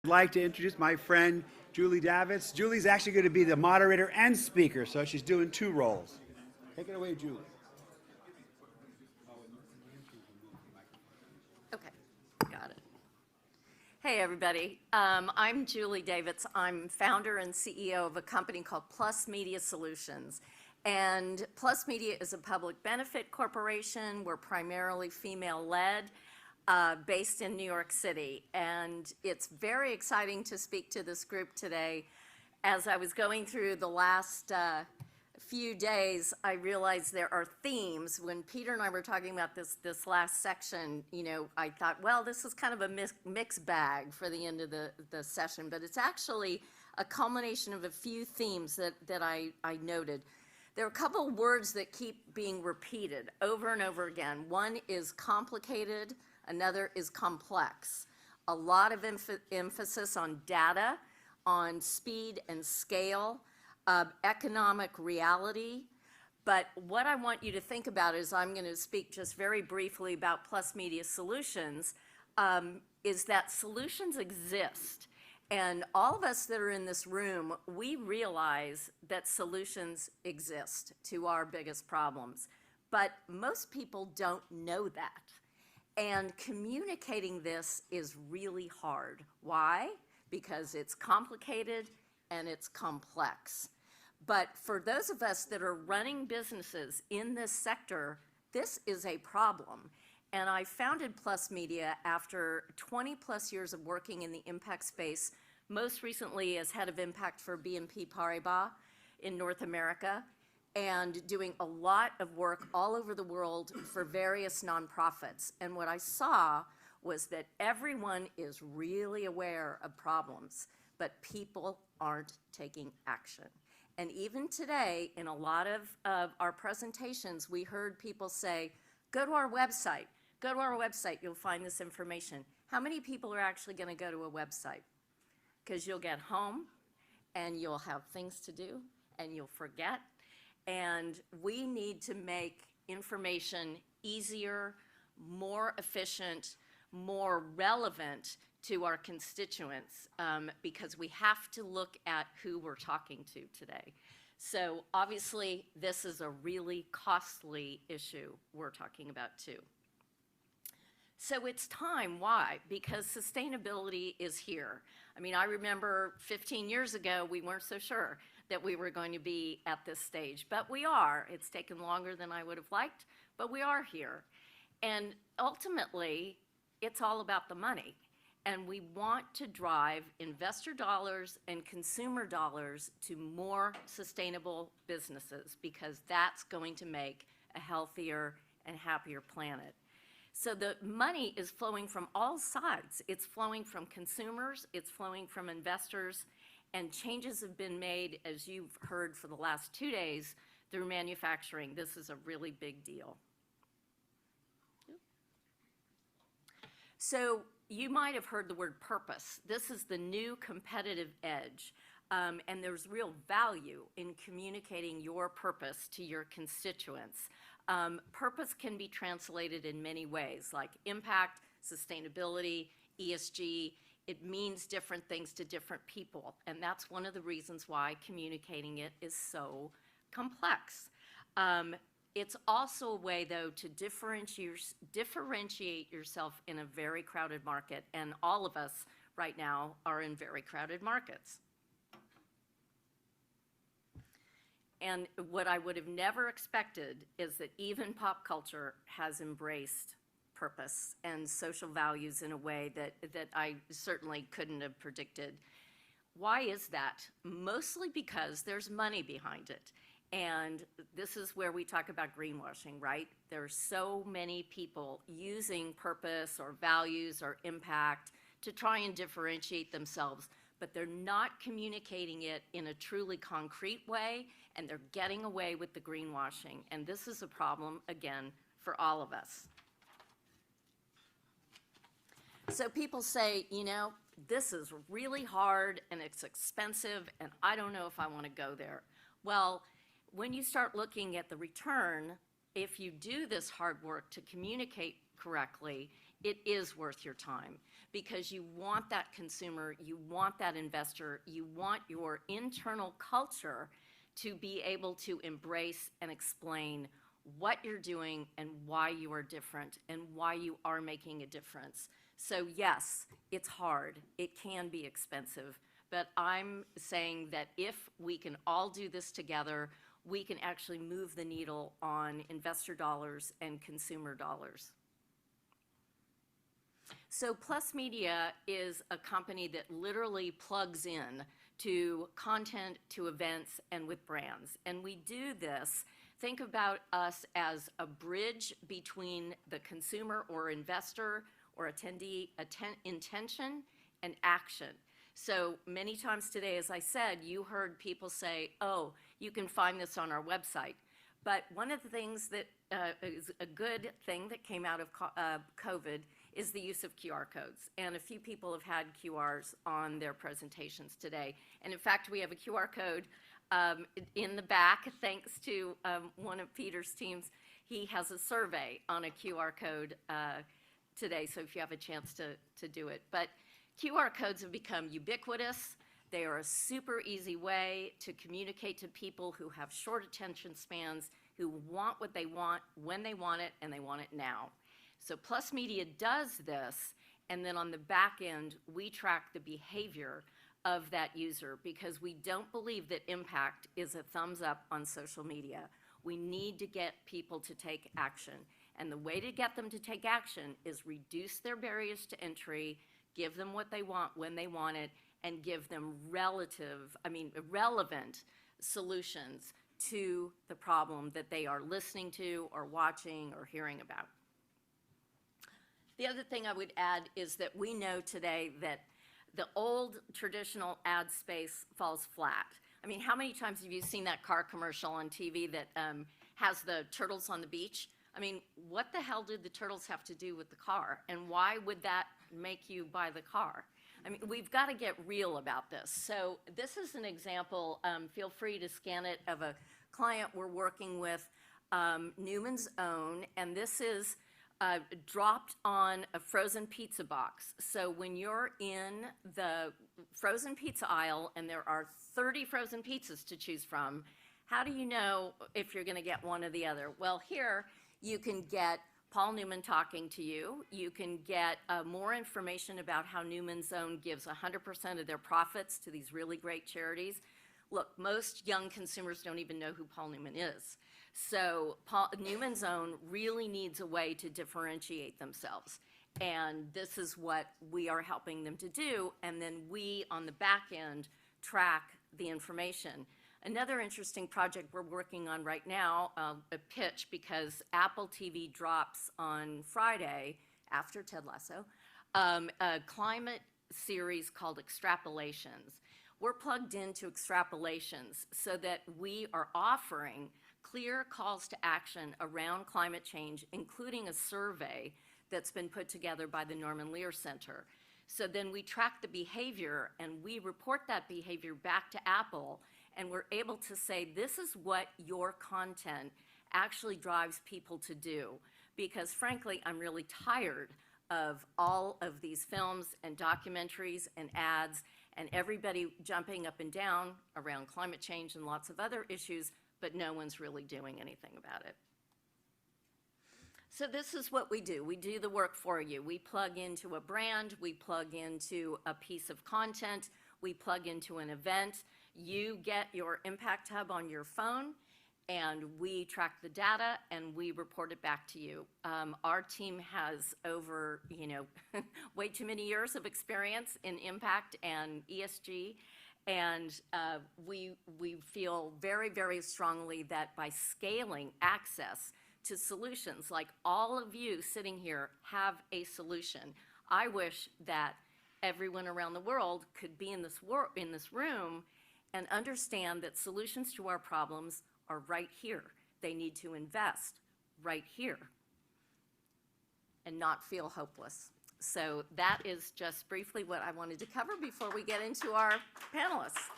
I'd like to introduce my friend Julie Davitz. Julie's actually going to be the moderator and speaker, so she's doing two roles. Take it away, Julie. Okay, got it. Hey, everybody. I'm Julie Davitz. I'm founder and CEO of a company called Plus Media Solutions. And Plus Media is a public benefit corporation. We're primarily female-led, based in New York City. And it's very exciting to speak to this group today. As I was going through the last few days, I realized there are themes. When Peter and I were talking about this last section, you know, I thought, well, this is kind of a mixed bag for the end of the session, but it's actually a culmination of a few themes that I noted. There are a couple of words that keep being repeated over and over again. One is complicated, another is complex. A lot of emphasis on data, on speed and scale, economic reality. But what I want you to think about is, I'm going to speak just very briefly about Plus Media Solutions, is that solutions exist. And all of us that are in this room, we realize that solutions exist to our biggest problems. But most people don't know that. And communicating this is really hard. Why? Because it's complicated and it's complex. But for those of us that are running businesses in this sector, this is a problem. And I founded Plus Media after 20 plus years of working in the impact space, most recently as head of impact for BNP Paribas in North America, and doing a lot of work all over the world for various nonprofits. And what I saw was that everyone is really aware of problems, but people aren't taking action. And even today, in a lot of our presentations, we heard people say, go to our website. Go to our website, you'll find this information. How many people are actually going to go to a website? Because you'll get home, and you'll have things to do, and you'll forget. And we need to make information easier, more efficient, more relevant to our constituents, because we have to look at who we're talking to today. So obviously, this is a really costly issue we're talking about too. So it's time. Why? Because sustainability is here. I mean, I remember 15 years ago, we weren't so sure that we were going to be at this stage, but we are. It's taken longer than I would have liked, but we are here. And ultimately, it's all about the money. And we want to drive investor dollars and consumer dollars to more sustainable businesses, because that's going to make a healthier and happier planet. So the money is flowing from all sides. It's flowing from consumers, it's flowing from investors, and changes have been made, as you've heard for the last 2 days, through manufacturing. This is a really big deal. So you might have heard the word purpose. This is the new competitive edge. And there's real value in communicating your purpose to your constituents. Purpose can be translated in many ways, like impact, sustainability, ESG. It means different things to different people. And that's one of the reasons why communicating it is so complex. It's also a way, though, to differentiate yourself in a very crowded market, and all of us right now are in very crowded markets. And what I would have never expected is that even pop culture has embraced purpose and social values in a way that I certainly couldn't have predicted. Why is that? Mostly because there's money behind it. And this is where we talk about greenwashing, right? There are so many people using purpose or values or impact to try and differentiate themselves, but they're not communicating it in a truly concrete way, and they're getting away with the greenwashing. And this is a problem, again, for all of us. So people say, you know, this is really hard and it's expensive and I don't know if I want to go there. Well, when you start looking at the return, if you do this hard work to communicate correctly, it is worth your time because you want that consumer, you want that investor, you want your internal culture to be able to embrace and explain what you're doing and why you are different and why you are making a difference. So yes, it's hard, it can be expensive, but I'm saying that if we can all do this together, we can actually move the needle on investor dollars and consumer dollars. So Plus Media is a company that literally plugs in to content, to events, and with brands. And we do this, think about us as a bridge between the consumer or investor or attendee intention and action. So many times today, as I said, you heard people say, oh, you can find this on our website. But one of the things that is a good thing that came out of COVID is the use of QR codes. And a few people have had QRs on their presentations today. And in fact, we have a QR code in the back, thanks to one of Peter's teams. He has a survey on a QR code today, so if you have a chance to do it. But QR codes have become ubiquitous. They are a super easy way to communicate to people who have short attention spans, who want what they want, when they want it, and they want it now. So Plus Media does this, and then on the back end, we track the behavior of that user because we don't believe that impact is a thumbs up on social media. We need to get people to take action. And the way to get them to take action is reduce their barriers to entry, give them what they want when they want it, and give them relevant solutions to the problem that they are listening to or watching or hearing about. The other thing I would add is that we know today that the old traditional ad space falls flat. I mean, how many times have you seen that car commercial on TV that has the turtles on the beach? I mean, what the hell did the turtles have to do with the car? And why would that make you buy the car? I mean, we've got to get real about this. So this is an example, feel free to scan it, of a client we're working with, Newman's Own, and this is dropped on a frozen pizza box. So when you're in the frozen pizza aisle and there are 30 frozen pizzas to choose from, how do you know if you're going to get one or the other? Well, here you can get Paul Newman talking to you. You can get more information about how Newman's Own gives 100% of their profits to these really great charities. Look, most young consumers don't even know who Paul Newman is. So Newman's Own really needs a way to differentiate themselves. And this is what we are helping them to do. And then we, on the back end, track the information. Another interesting project we're working on right now, a pitch, because Apple TV drops on Friday, after Ted Lasso, a climate series called Extrapolations. We're plugged into Extrapolations so that we are offering clear calls to action around climate change, including a survey that's been put together by the Norman Lear Center. So then we track the behavior and we report that behavior back to Apple, and we're able to say, this is what your content actually drives people to do. Because frankly, I'm really tired of all of these films and documentaries and ads and everybody jumping up and down around climate change and lots of other issues, but no one's really doing anything about it. So this is what we do. We do the work for you. We plug into a brand, we plug into a piece of content, we plug into an event. You get your Impact Hub on your phone, and we track the data and we report it back to you. Our team has over, way too many years of experience in impact and ESG. And we feel very, very strongly that by scaling access to solutions, like all of you sitting here have a solution. I wish that everyone around the world could be in this room and understand that solutions to our problems are right here. They need to invest right here and not feel hopeless. So that is just briefly what I wanted to cover before we get into our panelists.